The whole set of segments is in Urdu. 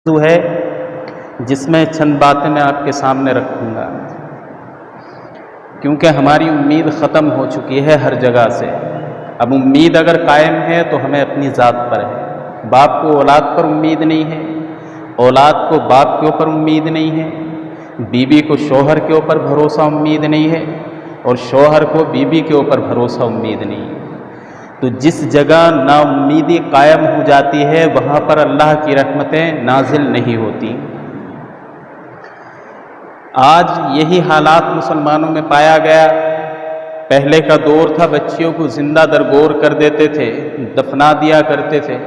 موضوع ہے جس میں چند باتیں میں آپ کے سامنے رکھوں گا، کیونکہ ہماری امید ختم ہو چکی ہے ہر جگہ سے۔ اب امید اگر قائم ہے تو ہمیں اپنی ذات پر ہے۔ باپ کو اولاد پر امید نہیں ہے، اولاد کو باپ کے اوپر امید نہیں ہے، بیوی کو شوہر کے اوپر بھروسہ امید نہیں ہے، اور شوہر کو بیوی کے اوپر بھروسہ امید نہیں ہے۔ تو جس جگہ نا امیدی قائم ہو جاتی ہے وہاں پر اللہ کی رحمتیں نازل نہیں ہوتی۔ آج یہی حالات مسلمانوں میں پایا گیا۔ پہلے کا دور تھا بچیوں کو زندہ درگور کر دیتے تھے، دفنا دیا کرتے تھے،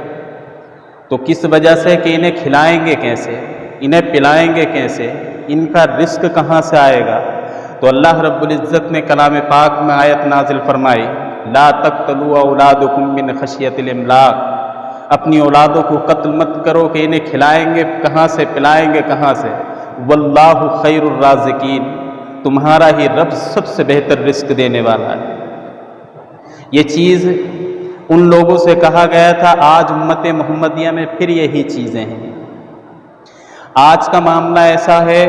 تو کس وجہ سے کہ انہیں کھلائیں گے کیسے، انہیں پلائیں گے کیسے، ان کا رزق کہاں سے آئے گا؟ تو اللہ رب العزت نے کلام پاک میں آیت نازل فرمائی، لا تقتلوا اولادکم من خشیۃ الاملاق، اپنی اولادوں کو قتل مت کرو کہ انہیں کھلائیں گے کہاں سے، پلائیں گے کہاں سے۔ واللہ خیر الرازقین، تمہارا ہی رب سب سے بہتر رزق دینے والا ہے۔ یہ چیز ان لوگوں سے کہا گیا تھا، آج امت محمدیہ میں پھر یہی چیزیں ہیں۔ آج کا معاملہ ایسا ہے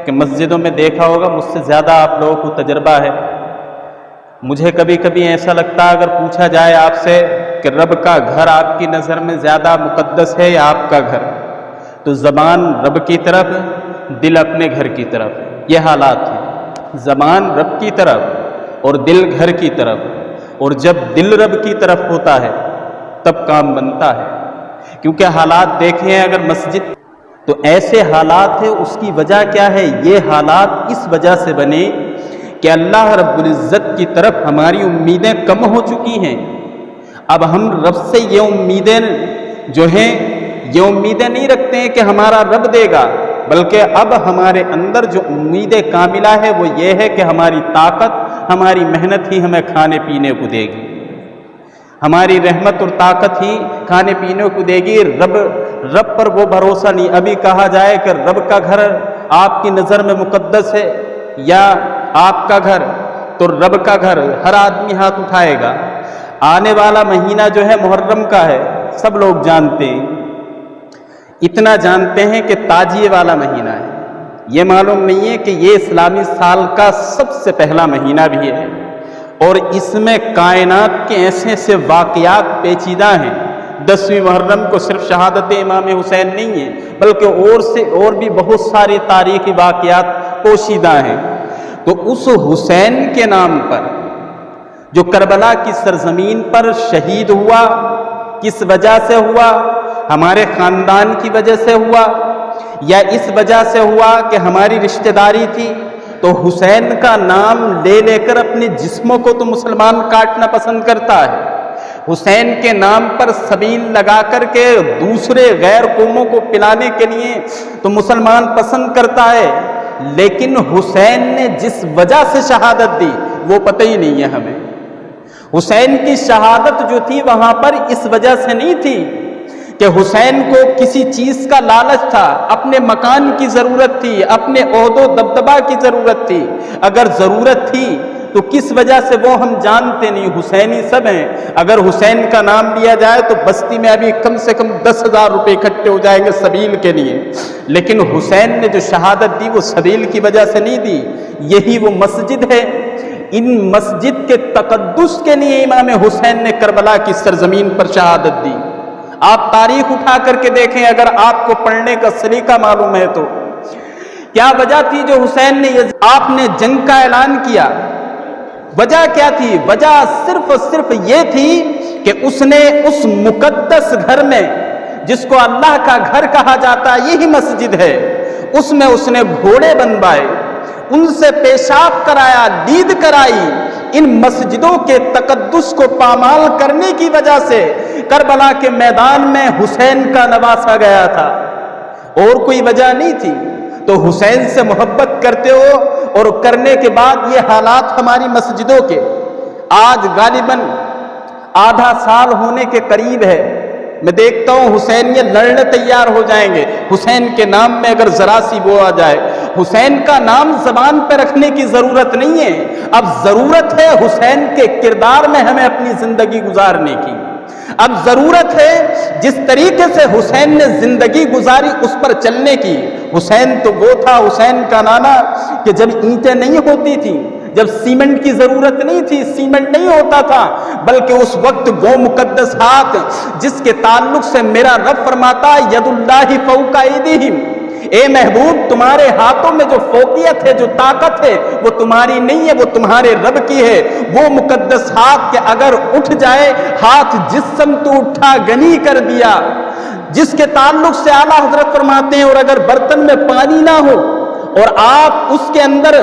کہ مسجدوں میں دیکھا ہوگا، مجھ سے زیادہ آپ لوگوں کو تجربہ ہے، مجھے کبھی کبھی ایسا لگتا ہے اگر پوچھا جائے آپ سے کہ رب کا گھر آپ کی نظر میں زیادہ مقدس ہے یا آپ کا گھر، تو زبان رب کی طرف، دل اپنے گھر کی طرف، یہ حالات ہیں۔ زبان رب کی طرف اور دل گھر کی طرف، اور جب دل رب کی طرف ہوتا ہے تب کام بنتا ہے۔ کیونکہ حالات دیکھیں اگر مسجد، تو ایسے حالات ہیں، اس کی وجہ کیا ہے؟ یہ حالات اس وجہ سے بنے کہ اللہ رب العزت کی طرف ہماری امیدیں کم ہو چکی ہیں۔ اب ہم رب سے یہ امیدیں جو ہیں، یہ امیدیں نہیں رکھتے ہیں کہ ہمارا رب دے گا، بلکہ اب ہمارے اندر جو امید کاملہ ہے وہ یہ ہے کہ ہماری طاقت، ہماری محنت ہی ہمیں کھانے پینے کو دے گی، ہماری رحمت اور طاقت ہی کھانے پینے کو دے گی۔ رب پر وہ بھروسہ نہیں۔ ابھی کہا جائے کہ رب کا گھر آپ کی نظر میں مقدس ہے یا آپ کا گھر، تو رب کا گھر ہر آدمی ہاتھ اٹھائے گا۔ آنے والا مہینہ جو ہے محرم کا ہے، سب لوگ جانتے ہیں، اتنا جانتے ہیں کہ تاجیے والا مہینہ ہے۔ یہ معلوم نہیں ہے کہ یہ اسلامی سال کا سب سے پہلا مہینہ بھی ہے، اور اس میں کائنات کے ایسے ایسے واقعات پیچیدہ ہیں۔ 10ویں محرم کو صرف شہادت امام حسین نہیں ہے، بلکہ اور بھی بہت سارے تاریخی واقعات پوشیدہ ہیں۔ تو اس حسین کے نام پر جو کربلا کی سرزمین پر شہید ہوا، کس وجہ سے ہوا؟ ہمارے خاندان کی وجہ سے ہوا یا اس وجہ سے ہوا کہ ہماری رشتہ داری تھی؟ تو حسین کا نام لے لے کر اپنے جسموں کو تو مسلمان کاٹنا پسند کرتا ہے، حسین کے نام پر سبیل لگا کر کے دوسرے غیر قوموں کو پلانے کے لیے تو مسلمان پسند کرتا ہے، لیکن حسین نے جس وجہ سے شہادت دی وہ پتہ ہی نہیں ہے ہمیں۔ حسین کی شہادت جو تھی وہاں پر اس وجہ سے نہیں تھی کہ حسین کو کسی چیز کا لالچ تھا، اپنے مکان کی ضرورت تھی، اپنے عہد و دبدبہ کی ضرورت تھی۔ اگر ضرورت تھی تو کس وجہ سے وہ ہم جانتے نہیں، حسینی سب ہیں۔ اگر حسین کا نام لیا جائے تو بستی میں ابھی کم سے کم 10,000 روپے اکٹھے ہو جائیں گے سبیل کے لیے، لیکن حسین نے جو شہادت دی وہ سبیل کی وجہ سے نہیں دی۔ یہی وہ مسجد ہے، ان مسجد کے تقدس کے لیے امام حسین نے کربلا کی سرزمین پر شہادت دی۔ آپ تاریخ اٹھا کر کے دیکھیں، اگر آپ کو پڑھنے کا سلیقہ معلوم ہے تو کیا وجہ تھی جو حسین نے آپ نے جنگ کا اعلان کیا؟ وجہ کیا تھی؟ وجہ صرف اور صرف یہ تھی کہ اس نے اس مقدس گھر میں، جس کو اللہ کا گھر کہا جاتا ہے، یہی مسجد ہے، اس میں اس نے گھوڑے بنوائے، ان سے پیشاب کرایا، دید کرائی۔ ان مسجدوں کے تقدس کو پامال کرنے کی وجہ سے کربلا کے میدان میں حسین کا نواسا گیا تھا، اور کوئی وجہ نہیں تھی۔ تو حسین سے محبت کرتے ہو اور کرنے کے بعد یہ حالات ہماری مسجدوں کے آج غالباً آدھا سال ہونے کے قریب ہے۔ میں دیکھتا ہوں حسین یہ لڑنے تیار ہو جائیں گے حسین کے نام میں اگر ذرا سی وہ آ جائے۔ حسین کا نام زبان پہ رکھنے کی ضرورت نہیں ہے، اب ضرورت ہے حسین کے کردار میں ہمیں اپنی زندگی گزارنے کی۔ اب ضرورت ہے جس طریقے سے حسین نے زندگی گزاری اس پر چلنے کی. حسین تو وہ تھا، حسین کا نانا، کہ جب اینٹیں نہیں ہوتی تھیں، جب سیمنٹ کی ضرورت نہیں تھی، سیمنٹ نہیں ہوتا تھا، بلکہ اس وقت وہ مقدس ہاتھ جس کے تعلق سے میرا رب فرماتا ہے ید اللہ فوق ایدیہم، اے محبوب تمہارے ہاتھوں میں جو فوقیت ہے، جو طاقت ہے، وہ تمہاری نہیں ہے، وہ تمہارے رب کی ہے. وہ مقدس ہاتھ کہ اگر اٹھ جائے، ہاتھ جس سمت اٹھا گنی کر دیا، جس کے تعلق سے اعلیٰ حضرت فرماتے ہیں اور اگر برتن میں پانی نہ ہو اور آپ اس کے اندر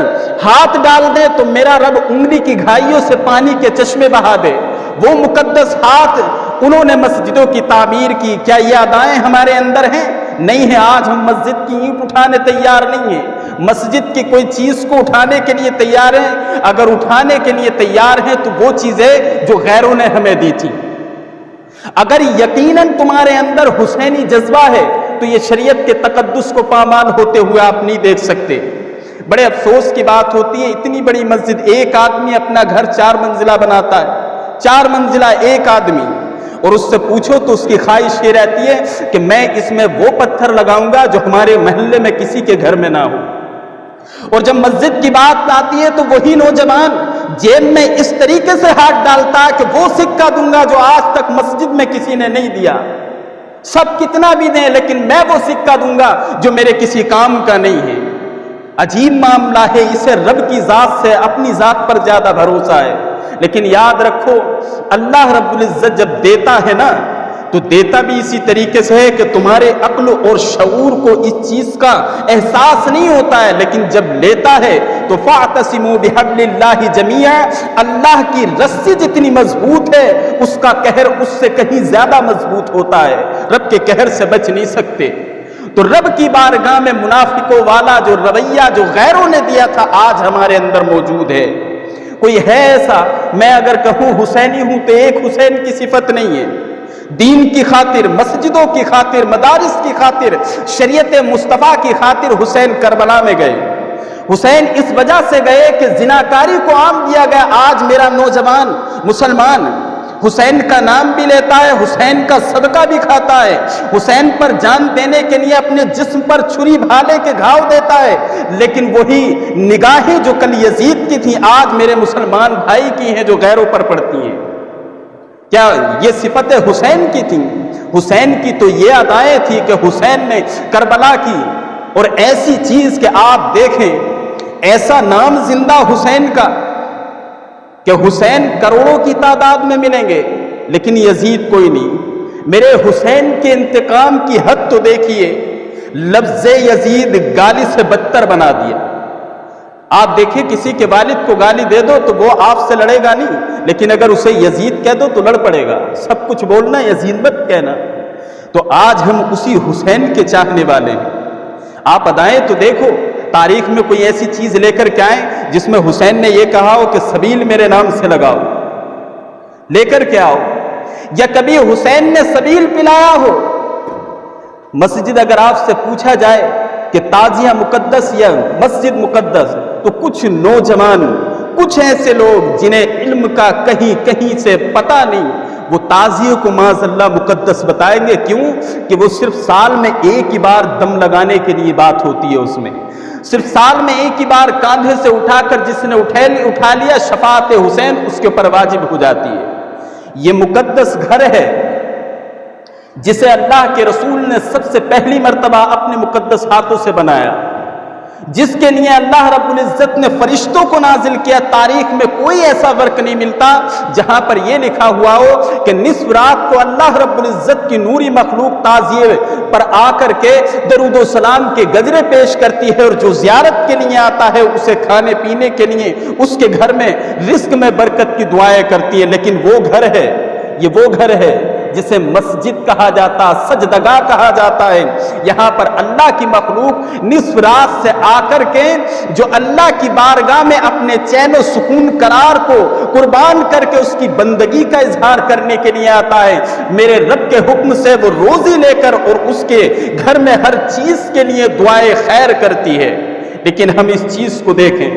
ہاتھ ڈال دیں تو میرا رب انگلی کی گھائیوں سے پانی کے چشمے بہا دے. وہ مقدس ہاتھ انہوں نے مسجدوں کی تعمیر کی. کیا یہ ادائیں ہمارے اندر ہیں؟ نہیں ہے. آج ہم مسجد کی اینٹ اٹھانے تیار نہیں ہیں، مسجد کی کوئی چیز کو اٹھانے کے لیے تیار ہیں. اگر اٹھانے کے لیے تیار ہیں تو وہ چیزیں جو غیروں نے ہمیں دی تھی. اگر یقیناً تمہارے اندر حسینی جذبہ ہے تو یہ شریعت کے تقدس کو پامال ہوتے ہوئے آپ نہیں دیکھ سکتے. بڑے افسوس کی بات ہوتی ہے، اتنی بڑی مسجد، ایک آدمی اپنا گھر 4 منزلہ بناتا ہے، 4 منزلہ ایک آدمی، اور اس سے پوچھو تو اس کی خواہش یہ رہتی ہے کہ میں اس میں وہ پتھر لگاؤں گا جو ہمارے محلے میں کسی کے گھر میں نہ ہو. اور جب مسجد کی بات آتی ہے تو وہی نوجوان جیب میں اس طریقے سے ہاتھ ڈالتا ہے کہ وہ سکہ دوں گا جو آج تک مسجد میں کسی نے نہیں دیا. سب کتنا بھی دیں لیکن میں وہ سکہ دوں گا جو میرے کسی کام کا نہیں ہے. عجیب معاملہ ہے. اسے رب کی ذات سے اپنی ذات پر زیادہ بھروسہ ہے. لیکن یاد رکھو اللہ رب العزت جب دیتا ہے نا تو دیتا بھی اسی طریقے سے ہے کہ تمہارے عقل اور شعور کو اس چیز کا احساس نہیں ہوتا ہے، لیکن جب لیتا ہے تو فَاعْتَصِمُوا بِحَبْلِ اللَّهِ جَمِيعًا، اللہ کی رسی جتنی مضبوط ہے اس کا قہر اس سے کہیں زیادہ مضبوط ہوتا ہے. رب کے قہر سے بچ نہیں سکتے. تو رب کی بارگاہ میں منافقوں والا جو رویہ جو غیروں نے دیا تھا آج ہمارے اندر موجود ہے. کوئی ہے ایسا؟ میں اگر کہوں حسینی ہوں تو ایک حسین کی صفت نہیں ہے. دین کی خاطر، مسجدوں کی خاطر، مدارس کی خاطر، شریعت مصطفیٰ کی خاطر حسین کربلا میں گئے. حسین اس وجہ سے گئے کہ زناکاری کو عام دیا گیا. آج میرا نوجوان مسلمان حسین کا نام بھی لیتا ہے، حسین کا صدقہ بھی کھاتا ہے، حسین پر جان دینے کے لیے اپنے جسم پر چھری بھالے کے گھاؤ دیتا ہے، لیکن وہی نگاہیں جو کل یزید کی تھیں آج میرے مسلمان بھائی کی ہیں جو غیروں پر پڑتی ہیں. کیا یہ صفت حسین کی تھی؟ حسین کی تو یہ ادائیں تھی کہ حسین نے کربلا کی. اور ایسی چیز کہ آپ دیکھیں ایسا نام زندہ حسین کا کہ حسین کروڑوں کی تعداد میں ملیں گے لیکن یزید کوئی نہیں. میرے حسین کے انتقام کی حد تو دیکھیے، لفظ یزید گالی سے بدتر بنا دیا. آپ دیکھیں کسی کے والد کو گالی دے دو تو وہ آپ سے لڑے گا نہیں، لیکن اگر اسے یزید کہہ دو تو لڑ پڑے گا. سب کچھ بولنا یزید مت کہنا. تو آج ہم اسی حسین کے چاہنے والے ہیں. آپ ادائیں تو دیکھو، تاریخ میں کوئی ایسی چیز لے کر کے آئیں جس میں حسین نے یہ کہا ہو کہ سبیل میرے نام سے لگاؤ، لے کر کے آؤ. یا کبھی حسین نے سبیل پلایا ہو. مسجد اگر آپ سے پوچھا جائے کہ تعزیہ مقدس یا مسجد مقدس، تو کچھ نوجوان، کچھ ایسے لوگ جنہیں علم کا کہیں کہیں سے پتہ نہیں، وہ تعزیے کو معاذ اللہ مقدس بتائیں گے. کیوں؟ کہ وہ صرف سال میں ایک ہی بار دم لگانے کے لیے بات ہوتی ہے. اس میں صرف سال میں ایک ہی بار کاندھے سے اٹھا کر جس نے اٹھا لیا شفاعت حسین اس کے اوپر واجب ہو جاتی ہے. یہ مقدس گھر ہے جسے اللہ کے رسول نے سب سے پہلی مرتبہ اپنے مقدس ہاتھوں سے بنایا، جس کے لیے اللہ رب العزت نے فرشتوں کو نازل کیا. تاریخ میں کوئی ایسا ورق نہیں ملتا جہاں پر یہ لکھا ہوا ہو کہ نصف رات کو اللہ رب العزت کی نوری مخلوق تعزیے پر آ کر کے درود و سلام کے گجرے پیش کرتی ہے، اور جو زیارت کے لیے آتا ہے اسے کھانے پینے کے لیے اس کے گھر میں رزق میں برکت کی دعائیں کرتی ہے. لیکن وہ گھر ہے، یہ وہ گھر ہے جسے مسجد کہا جاتا، سجدگاہ کہا جاتا ہے. یہاں پر اللہ کی مخلوق نصف رات سے آ کر کے جو اللہ کی بارگاہ میں اپنے چین و سکون قرار کو قربان کر کے اس کی بندگی کا اظہار کرنے کے لیے آتا ہے. میرے رب کے حکم سے وہ روزی لے کر اور اس کے گھر میں ہر چیز کے لیے دعائیں خیر کرتی ہے. لیکن ہم اس چیز کو دیکھیں،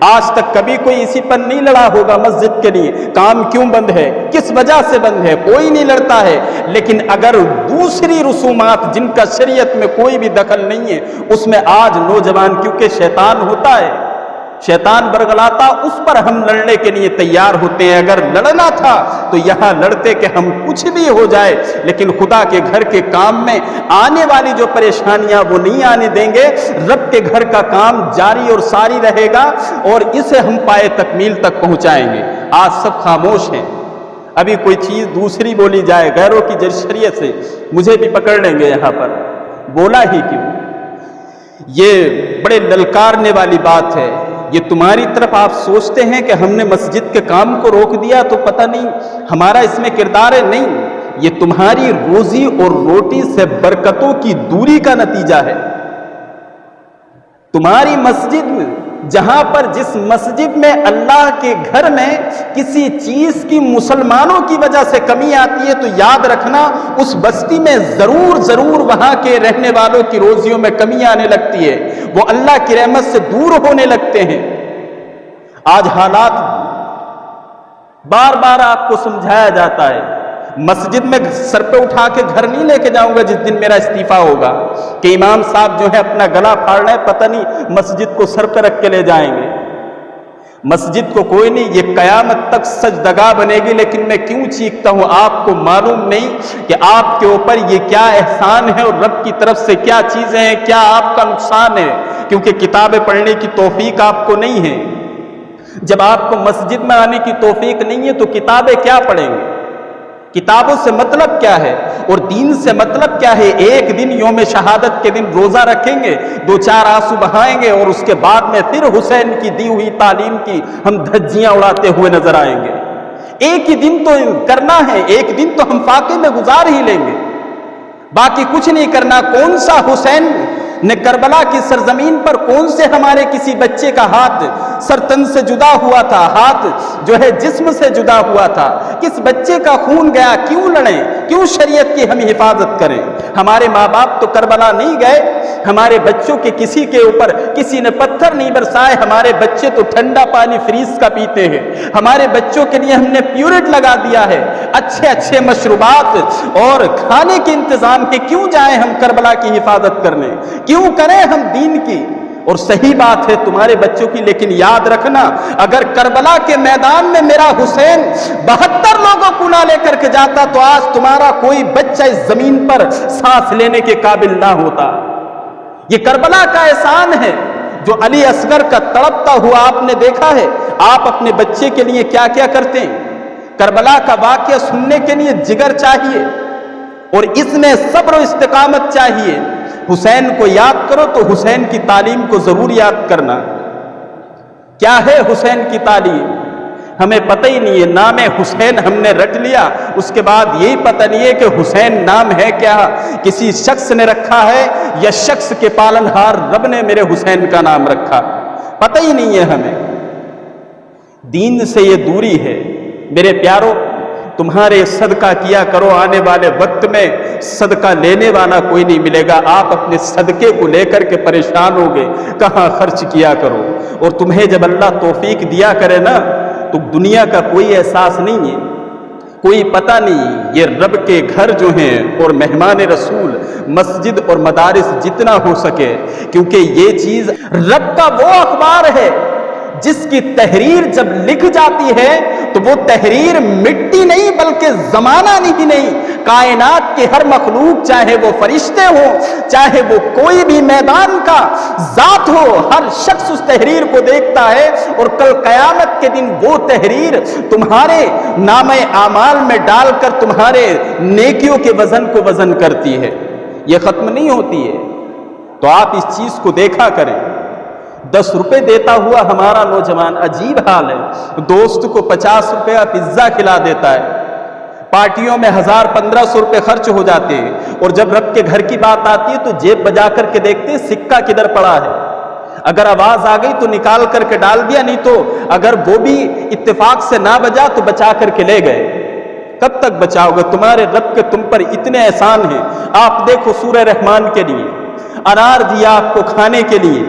آج تک کبھی کوئی اسی پر نہیں لڑا ہوگا مسجد کے لیے کام کیوں بند ہے، کس وجہ سے بند ہے، کوئی نہیں لڑتا ہے۔ لیکن اگر دوسری رسومات جن کا شریعت میں کوئی بھی دخل نہیں ہے اس میں آج نوجوان، کیونکہ شیطان ہوتا ہے، شیطان برگلاتا، اس پر ہم لڑنے کے لیے تیار ہوتے ہیں۔ اگر لڑنا تھا تو یہاں لڑتے کہ ہم کچھ بھی ہو جائے لیکن خدا کے گھر کے کام میں آنے والی جو پریشانیاں وہ نہیں آنے دیں گے، رب کے گھر کا کام جاری اور ساری رہے گا اور اسے ہم پائے تکمیل تک پہنچائیں گے۔ آج سب خاموش ہیں، ابھی کوئی چیز دوسری بولی جائے غیروں کی شریعت سے مجھے بھی پکڑ لیں گے، یہاں پر بولا ہی کیوں۔ یہ بڑے للکارنے والی بات ہے۔ یہ تمہاری طرف آپ سوچتے ہیں کہ ہم نے مسجد کے کام کو روک دیا تو پتہ نہیں ہمارا اس میں کردار ہے، نہیں، یہ تمہاری روزی اور روٹی سے برکتوں کی دوری کا نتیجہ ہے۔ تمہاری مسجد میں، جہاں پر جس مسجد میں اللہ کے گھر میں کسی چیز کی مسلمانوں کی وجہ سے کمی آتی ہے تو یاد رکھنا اس بستی میں ضرور وہاں کے رہنے والوں کی روزیوں میں کمی آنے لگتی ہے، وہ اللہ کی رحمت سے دور ہونے لگتے ہیں۔ آج حالات بار بار آپ کو سمجھایا جاتا ہے، مسجد میں سر پہ اٹھا کے گھر نہیں لے کے جاؤں گا جس دن میرا استعفیٰ ہوگا کہ امام صاحب جو ہے اپنا گلا پھاڑ رہے ہیں، پتہ نہیں مسجد کو سر پہ رکھ کے لے جائیں گے۔ مسجد کو کوئی نہیں، یہ قیامت تک سجدگاہ بنے گی، لیکن میں کیوں چیختا ہوں آپ کو معلوم نہیں کہ آپ کے اوپر یہ کیا احسان ہے اور رب کی طرف سے کیا چیزیں ہیں، کیا آپ کا نقصان ہے، کیونکہ کتابیں پڑھنے کی توفیق آپ کو نہیں ہے۔ جب آپ کو مسجد میں آنے کی توفیق نہیں ہے تو کتابیں کیا پڑھیں گے؟ کتابوں سے مطلب کیا ہے اور دین سے مطلب کیا ہے؟ ایک دن یوم شہادت کے دن روزہ رکھیں گے، دو چار آنسو بہائیں گے اور اس کے بعد میں پھر حسین کی دی ہوئی تعلیم کی ہم دھجیاں اڑاتے ہوئے نظر آئیں گے۔ ایک ہی دن تو کرنا ہے، ایک دن تو ہم فاقے میں گزار ہی لیں گے، باقی کچھ نہیں کرنا۔ کون سا حسین نے کربلا کی سرزمین پر کون سے ہمارے کسی بچے کا ہاتھ سر تن سے جدا ہوا تھا، ہاتھ جو ہے جسم سے جدا ہوا تھا؟ کس بچے کا خون گیا؟ کیوں لڑیں؟ کیوں شریعت کی ہم حفاظت کریں؟ ہمارے ماں باپ تو کربلا نہیں گئے، ہمارے بچوں کے کسی کے اوپر کسی نے پتھر نہیں برسائے، ہمارے بچے تو ٹھنڈا پانی فریز کا پیتے ہیں، ہمارے بچوں کے لیے ہم نے پیورٹ لگا دیا ہے، اچھے مشروبات اور کھانے کے انتظام کے، کیوں جائیں ہم کربلا کی حفاظت کرنے؟ کیوں کریں ہم دین کی؟ اور صحیح بات ہے تمہارے بچوں کی، لیکن یاد رکھنا اگر کربلا کے میدان میں میرا حسین 72 لوگوں کو نہ لے کر کے جاتا تو آج تمہارا کوئی بچہ اس زمین پر سانس لینے کے قابل نہ ہوتا۔ یہ کربلا کا احسان ہے جو علی اصغر کا تڑپتا ہوا آپ نے دیکھا ہے۔ آپ اپنے بچے کے لیے کیا کیا کرتے ہیں؟ کربلا کا واقعہ سننے کے لیے جگر چاہیے اور اس میں صبر و استقامت چاہیے۔ حسین کو یاد کرو تو حسین کی تعلیم کو ضرور یاد کرنا۔ کیا ہے حسین کی تعلیم؟ ہمیں پتہ ہی نہیں ہے، نام حسین ہم نے رٹ لیا، اس کے بعد یہی پتہ نہیں ہے کہ حسین نام ہے کیا، کسی شخص نے رکھا ہے یا شخص کے پالنہار رب نے میرے حسین کا نام رکھا، پتہ ہی نہیں ہے ہمیں۔ دین سے یہ دوری ہے۔ میرے پیارو، تمہارے صدقہ کیا کرو، آنے والے وقت میں صدقہ لینے والا کوئی نہیں ملے گا۔ آپ اپنے صدقے کو لے کر کے پریشان ہوگے، کہاں خرچ کیا کرو۔ اور تمہیں جب اللہ توفیق دیا کرے نا تو دنیا کا کوئی احساس نہیں ہے، کوئی پتہ نہیں۔ یہ رب کے گھر جو ہیں اور مہمان رسول، مسجد اور مدارس جتنا ہو سکے، کیونکہ یہ چیز رب کا وہ اخبار ہے جس کی تحریر جب لکھ جاتی ہے تو وہ تحریر مٹی نہیں بلکہ زمانہ نہیں، کائنات کے ہر مخلوق، چاہے وہ فرشتے ہو، چاہے وہ کوئی بھی میدان کا ذات ہو، ہر شخص اس تحریر کو دیکھتا ہے اور کل قیامت کے دن وہ تحریر تمہارے نامہ اعمال میں ڈال کر تمہارے نیکیوں کے وزن کو وزن کرتی ہے، یہ ختم نہیں ہوتی ہے۔ تو آپ اس چیز کو دیکھا کریں۔ 10 روپے دیتا ہوا ہمارا نوجوان، عجیب حال ہے، دوست کو 50 روپے پیزا کھلا دیتا ہے، پارٹیوں میں 1000-1500 روپے خرچ ہو جاتے ہیں، اور جب رب کے گھر کی بات آتی ہے تو جیب بجا کر کے دیکھتے ہیں سکہ کدھر پڑا ہے، اگر آواز آ گئی تو نکال کر کے ڈال دیا، نہیں تو اگر وہ بھی اتفاق سے نہ بجا تو بچا کر کے لے گئے۔ کب تک بچاؤ گے؟ تمہارے رب کے تم پر اتنے احسان ہیں۔ آپ دیکھو سورہ رحمان کے لیے انار دیا آپ کو کھانے کے لیے،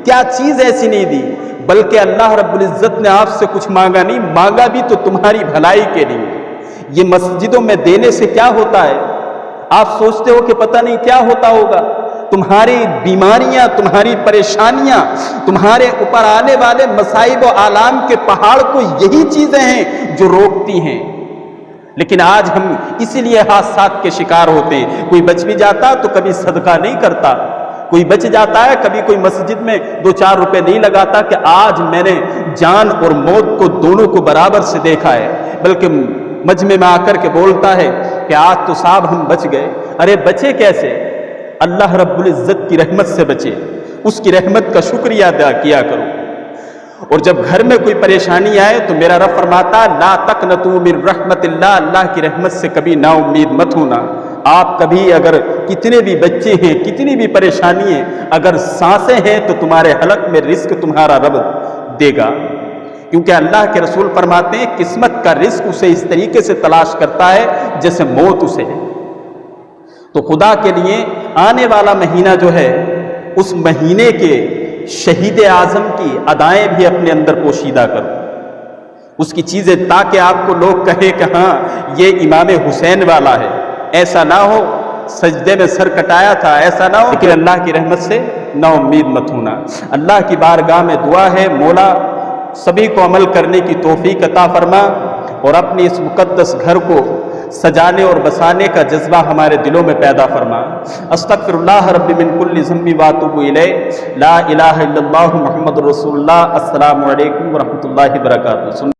کیا چیز ایسی نہیں دی؟ بلکہ اللہ رب العزت نے آپ سے کچھ مانگا نہیں، مانگا بھی تو تمہاری بھلائی کے لیے۔ یہ مسجدوں میں دینے سے کیا ہوتا ہے؟ آپ سوچتے ہو کہ پتہ نہیں کیا ہوتا ہوگا؟ تمہاری بیماریاں، تمہاری پریشانیاں، تمہارے اوپر آنے والے مصائب و آلام کے پہاڑ کو یہی چیزیں ہیں جو روکتی ہیں۔ لیکن آج ہم اسی لیے حادثات کے شکار ہوتے ہیں۔ کوئی بچ بھی جاتا تو کبھی صدقہ نہیں کرتا، کوئی بچ جاتا ہے کبھی کوئی مسجد میں 2-4 روپے نہیں لگاتا کہ آج میں نے جان اور موت کو دونوں کو برابر سے دیکھا ہے، بلکہ مجمع میں آ کر کے بولتا ہے کہ آج تو صاحب ہم بچ گئے۔ ارے بچے کیسے؟ اللہ رب العزت کی رحمت سے بچے، اس کی رحمت کا شکریہ ادا کیا کرو۔ اور جب گھر میں کوئی پریشانی آئے تو میرا رب فرماتا لا تقنطوا من رحمت اللہ، اللہ کی رحمت سے کبھی نا امید مت ہونا۔ آپ کبھی اگر کتنے بھی بچے ہیں، کتنی بھی پریشانی ہے، اگر سانسیں ہیں تو تمہارے حلق میں رزق تمہارا رب دے گا، کیونکہ اللہ کے رسول فرماتے ہیں قسمت کا رزق اسے اس طریقے سے تلاش کرتا ہے جیسے موت اسے ہے۔ تو خدا کے لیے آنے والا مہینہ جو ہے، اس مہینے کے شہید اعظم کی ادائیں بھی اپنے اندر پوشیدہ کرو، اس کی چیزیں، تاکہ آپ کو لوگ کہیں کہ ہاں یہ امام حسین والا ہے۔ ایسا نہ ہو سجدے میں سر کٹایا تھا، ایسا نہ ہو، لیکن اللہ کی رحمت سے نا امید مت ہونا۔ اللہ کی بارگاہ میں دعا ہے مولا سبھی کو عمل کرنے کی توفیق عطا فرما، اور اپنی اس مقدس گھر کو سجانے اور بسانے کا جذبہ ہمارے دلوں میں پیدا فرما۔ استغفر اللہ رب من کل ذنب واتوب الیہ، لا الہ الا اللہ محمد رسول اللہ۔ السلام علیکم ورحمۃ اللہ وبرکاتہ۔